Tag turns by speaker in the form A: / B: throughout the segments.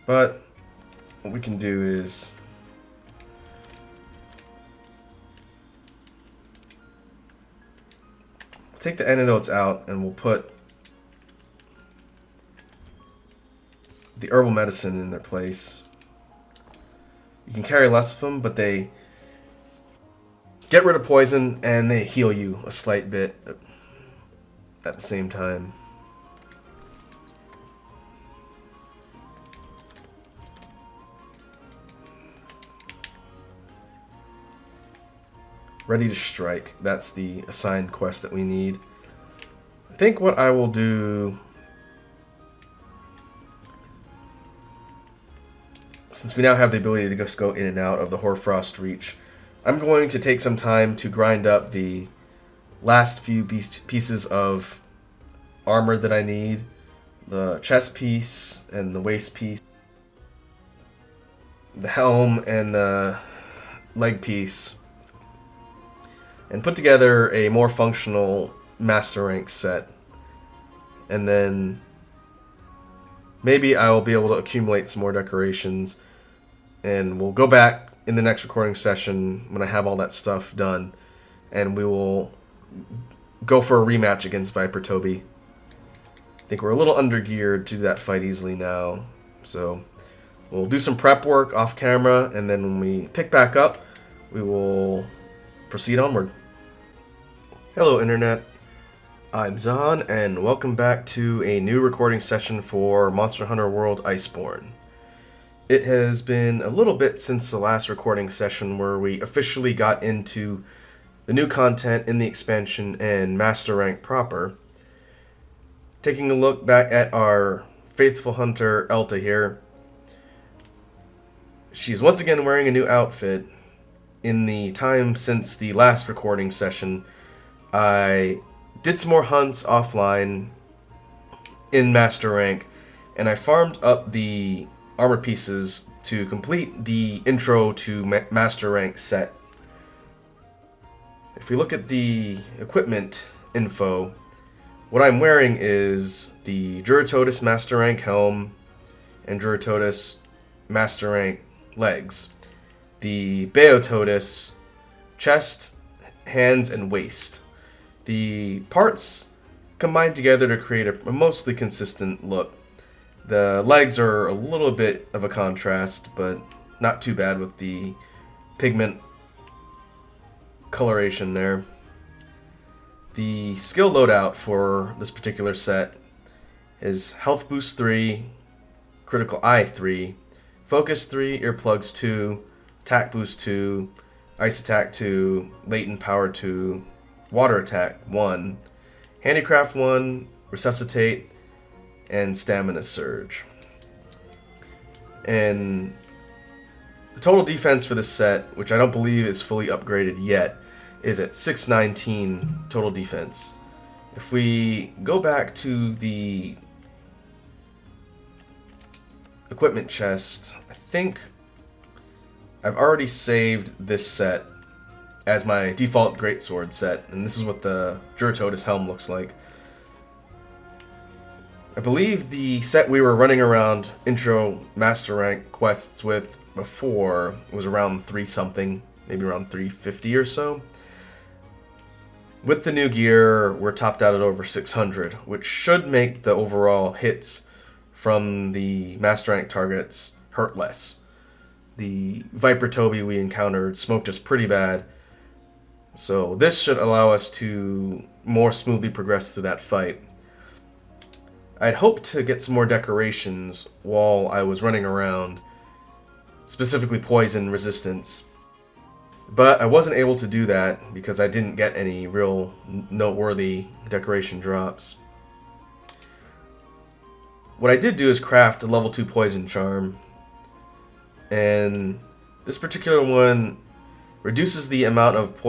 A: But what we can do is take the antidotes out and we'll put the herbal medicine in their place. You can carry less of them, but they get rid of poison and they heal you a slight bit at the same time. Ready to strike. That's the assigned quest that we need. I think what I will do, since we now have the ability to just go in and out of the Hoarfrost Reach, I'm going to take some time to grind up the last few pieces of armor that I need. The chest piece and the waist piece. The helm and the leg piece. And put together a more functional Master Rank set. And then maybe I will be able to accumulate some more decorations. And we'll go back in the next recording session when I have all that stuff done. And we will go for a rematch against Viper Tobi. I think we're a little undergeared to do that fight easily now. So we'll do some prep work off camera. And then when we pick back up, we will proceed onward. Hello Internet, I'm Zahn and welcome back to a new recording session for Monster Hunter World Iceborne. It has been a little bit since the last recording session where we officially got into the new content in the expansion and Master Rank proper. Taking a look back at our faithful hunter Elta here, she's once again wearing a new outfit. In the time since the last recording session, I did some more hunts offline in Master Rank, and I farmed up the armor pieces to complete the intro to Master Rank set. If we look at the equipment info, what I'm wearing is the Duratotus Master Rank helm and Duratotus Master Rank legs. The Beototus chest, hands, and waist. The parts combine together to create a mostly consistent look. The legs are a little bit of a contrast, but not too bad with the pigment coloration there. The skill loadout for this particular set is Health Boost 3, Critical Eye 3, Focus 3, Earplugs 2, Attack Boost 2, Ice Attack 2, Latent Power 2, Water Attack 1, Handicraft 1, Resuscitate, and Stamina Surge. And the total defense for this set, which I don't believe is fully upgraded yet, is at 619 total defense. If we go back to the equipment chest, I think I've already saved this set as my default greatsword set, and this is what the Duratotus helm looks like. I believe the set we were running around intro Master Rank quests with before was around 3-something, maybe around 350 or so. With the new gear, we're topped out at over 600, which should make the overall hits from the Master Rank targets hurt less. The Viper Tobi we encountered smoked us pretty bad, so this should allow us to more smoothly progress through that fight. I'd hoped to get some more decorations while I was running around, specifically poison resistance, but I wasn't able to do that because I didn't get any real noteworthy decoration drops. What I did do is craft a level 2 poison charm, and this particular one reduces the amount of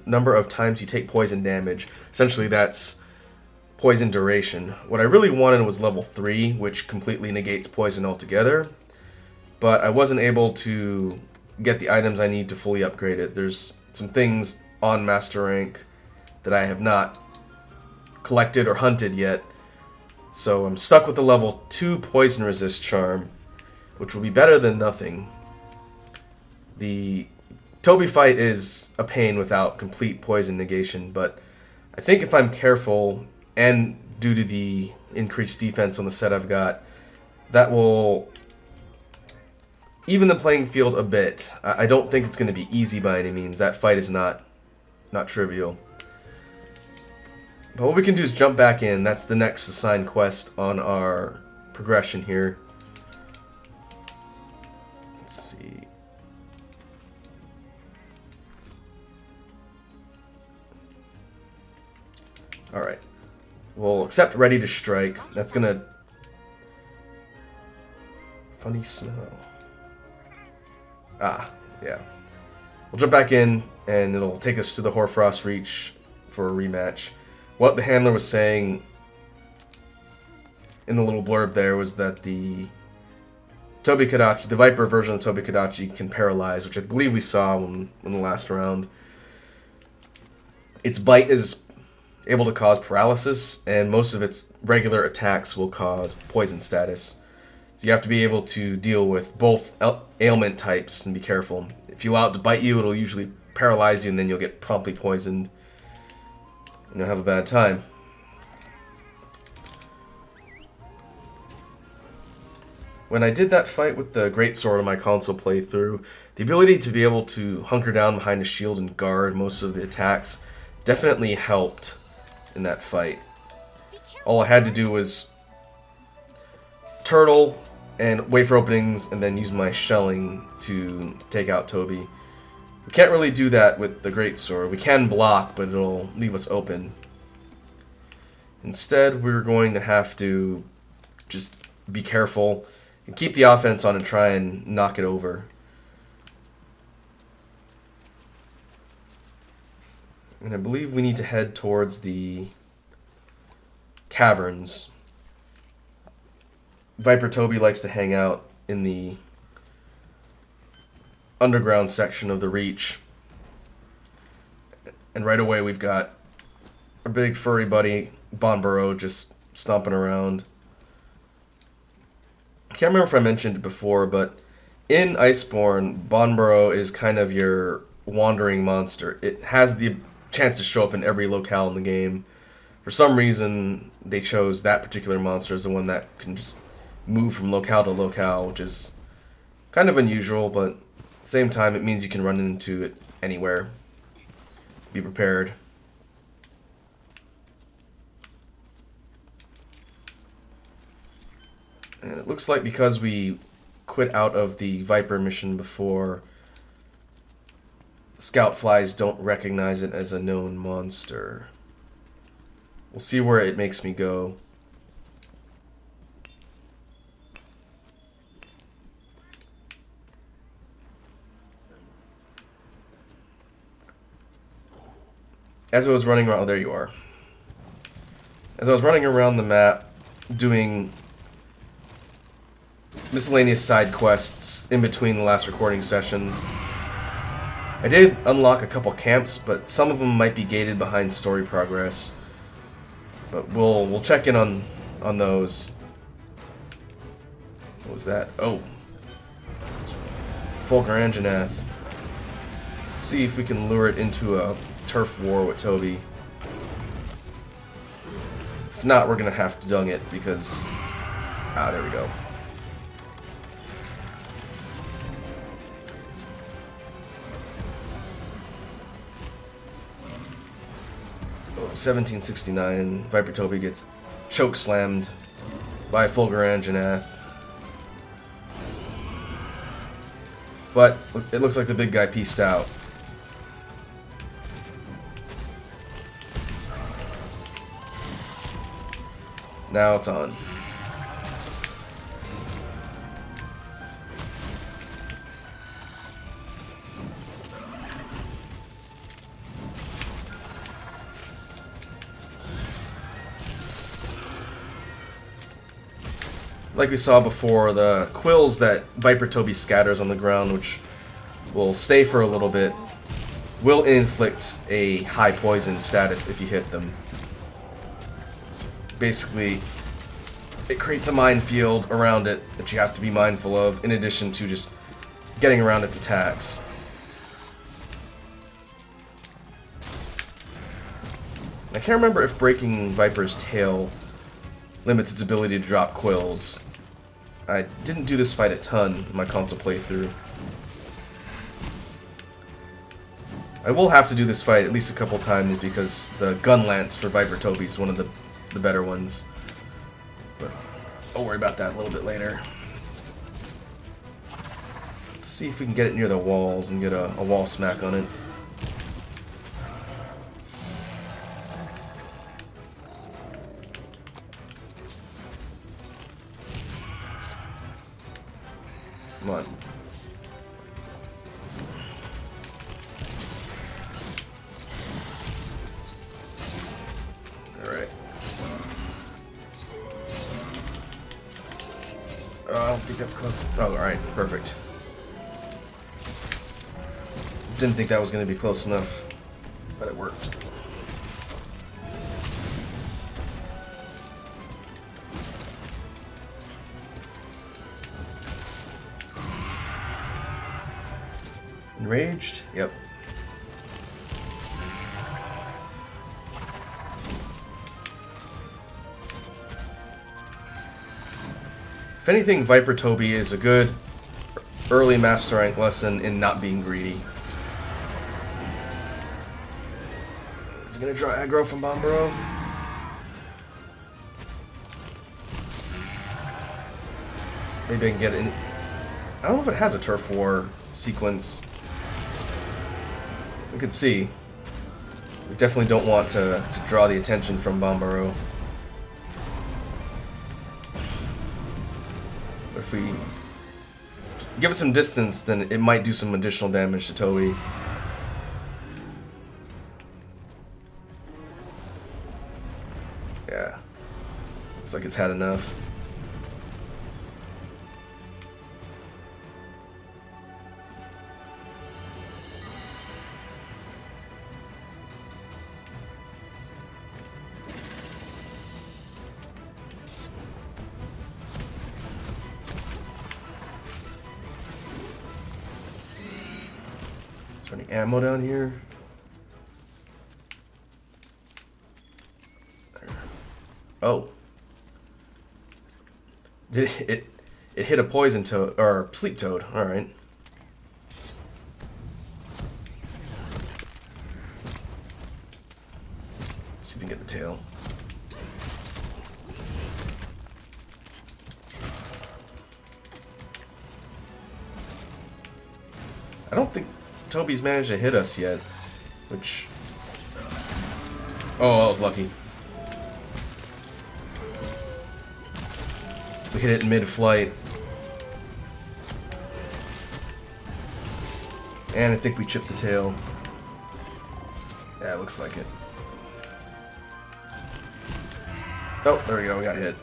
A: number of times you take poison damage. Essentially, that's poison duration. What I really wanted was level 3, which completely negates poison altogether, but I wasn't able to get the items I need to fully upgrade it. There's some things on Master Rank that I have not collected or hunted yet, So I'm stuck with the level 2 poison resist charm, which will be better than nothing. The Tobi fight is a pain without complete poison negation, but I think if I'm careful, and due to the increased defense on the set I've got, that will even the playing field a bit. I don't think it's going to be easy by any means. That fight is not trivial. But what we can do is jump back in. That's the next assigned quest on our progression here. Let's see. Alright. We'll accept Ready to Strike. That's gonna... Funny smell. Ah, yeah. We'll jump back in, and it'll take us to the Hoarfrost Reach for a rematch. What the handler was saying in the little blurb there was that the Tobi Kadachi, the Viper version of Tobi Kadachi, can paralyze, which I believe we saw in the last round. Its bite is able to cause paralysis, and most of its regular attacks will cause poison status. So you have to be able to deal with both ailment types and be careful. If you allow it to bite you, it'll usually paralyze you, and then you'll get promptly poisoned. And you'll have a bad time. When I did that fight with the Greatsword on my console playthrough, the ability to be able to hunker down behind a shield and guard most of the attacks definitely helped in that fight. All I had to do was turtle and wait for openings and then use my shelling to take out Tobi. We can't really do that with the Greatsword. We can block, but it'll leave us open. Instead, we're going to have to just be careful and keep the offense on and try and knock it over. And I believe we need to head towards the caverns. Viper Tobi likes to hang out in the underground section of the Reach. And right away we've got our big furry buddy, Bonboro, just stomping around. I can't remember if I mentioned it before, but in Iceborne, Bonboro is kind of your wandering monster. It has the chance to show up in every locale in the game. For some reason, they chose that particular monster as the one that can just move from locale to locale, which is kind of unusual, but at the same time, it means you can run into it anywhere. Be prepared. And it looks like because we quit out of the Viper mission before, scout flies don't recognize it as a known monster. We'll see where it makes me go. As I was running around, oh, there you are. As I was running around the map, doing miscellaneous side quests in between the last recording session, I did unlock a couple camps, but some of them might be gated behind story progress. But we'll check in on those. What was that? Oh, Fulguranginath. Let's see if we can lure it into a turf war with Tobi. If not, we're gonna have to dung it because there we go. Oh, 1769. Viper Tobi gets choke slammed by Fulguranginath. But it looks like the big guy pieced out. Now it's on. Like we saw before, the quills that Viper Tobi scatters on the ground, which will stay for a little bit, will inflict a high poison status if you hit them. Basically, it creates a minefield around it that you have to be mindful of, in addition to just getting around its attacks. I can't remember if breaking Viper's tail limits its ability to drop quills. I didn't do this fight a ton in my console playthrough. I will have to do this fight at least a couple times because the gun lance for Viper Tobi is one of the better ones. But I'll worry about that a little bit later. Let's see if we can get it near the walls and get a wall smack on it. Come on. Alright. Oh, I don't think that's close. Oh, alright. Perfect. Didn't think that was going to be close enough, but it worked. Enraged? Yep. If anything, Viper Tobi is a good early Master Rank lesson in not being greedy. Is he gonna draw aggro from Bombero? Maybe I can get in. I don't know if it has a turf war sequence. We could see. We definitely don't want to draw the attention from Bombero. But if we give it some distance, then it might do some additional damage to Tobi. Yeah. Looks like it's had enough. Is there any ammo down here? Oh. It hit a poison toad, or sleep toad. Alright. Let's see if we can get the tail. I don't think Tobi's managed to hit us yet, which... Oh, I was lucky. We hit it mid-flight. And I think we chipped the tail. Yeah, it looks like it. Oh, there we go, we got hit.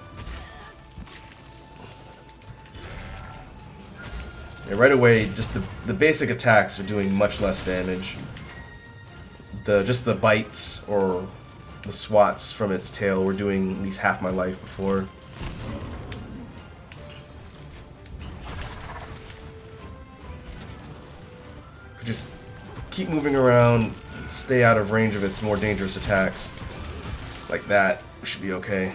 A: Yeah, right away, just the basic attacks are doing much less damage. Just the bites or the swats from its tail were doing at least half my life before. Just keep moving around, stay out of range of its more dangerous attacks. Like that, we should be okay.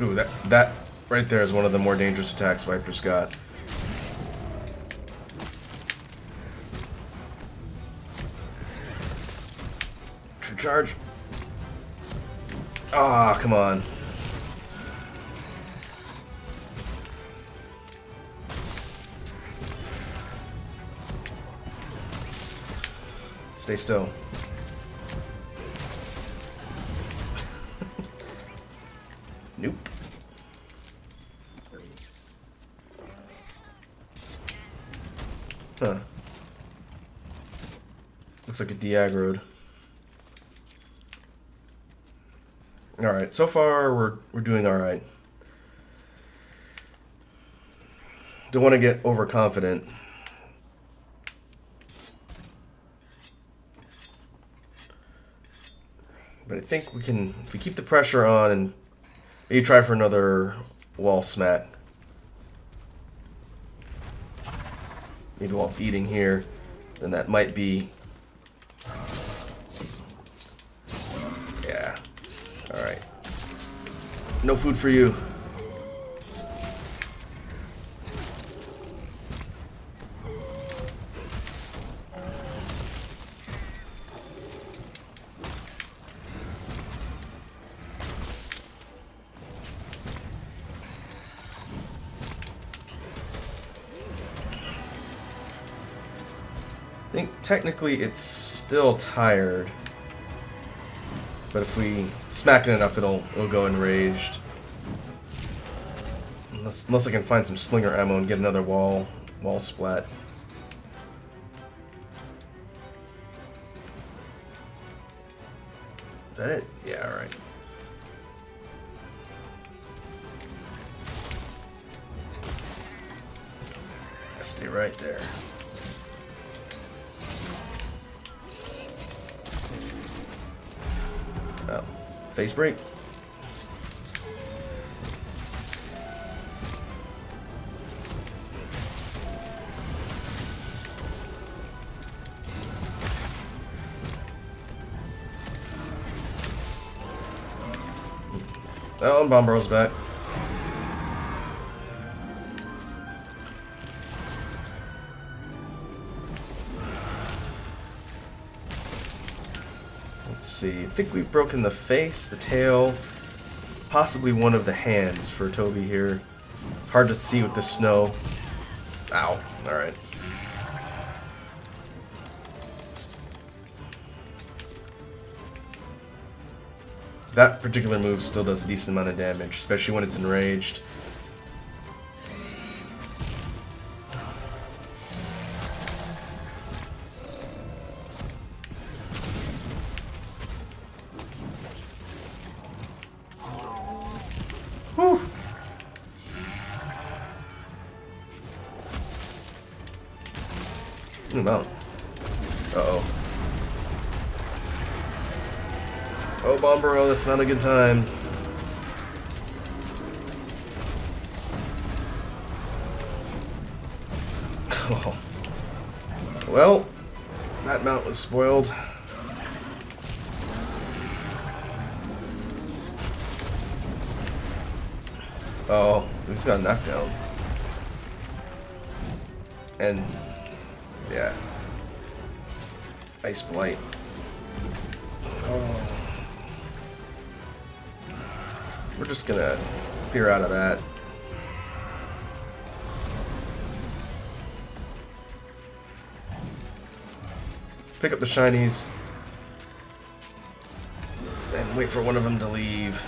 A: Ooh, that right there is one of the more dangerous attacks Viper's got. True charge. Ah, come on. Stay still. Huh. Looks like a de-aggroed. Alright, so far we're doing alright. Don't want to get overconfident. But I think we can, if we keep the pressure on and maybe try for another wall smack. Maybe while it's eating here, then that might be... Yeah. Alright. No food for you. I think technically it's still tired, but if we smack it enough, it'll go enraged. Unless I can find some slinger ammo and get another wall splat. Is that it? Yeah, all right. Stay right there. Oh, face break. Oh, and Bombero's back. Let's see. I think we've broken the face, the tail, possibly one of the hands for Tobi here. Hard to see with the snow. Ow. Alright. That particular move still does a decent amount of damage, especially when it's enraged. Whew. Mount. Uh-oh. Oh, Bombero, that's not a good time. Oh. Well, that mount was spoiled. Oh, he's got knocked down. And, yeah. Ice Blight. Oh. We're just gonna peer out of that. Pick up the shinies. And wait for one of them to leave.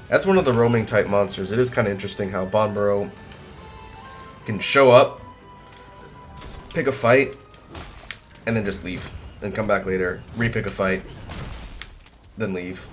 A: As one of the roaming type monsters, it is kind of interesting how Bonboro can show up, pick a fight, and then just leave. Then come back later, repick a fight, then leave.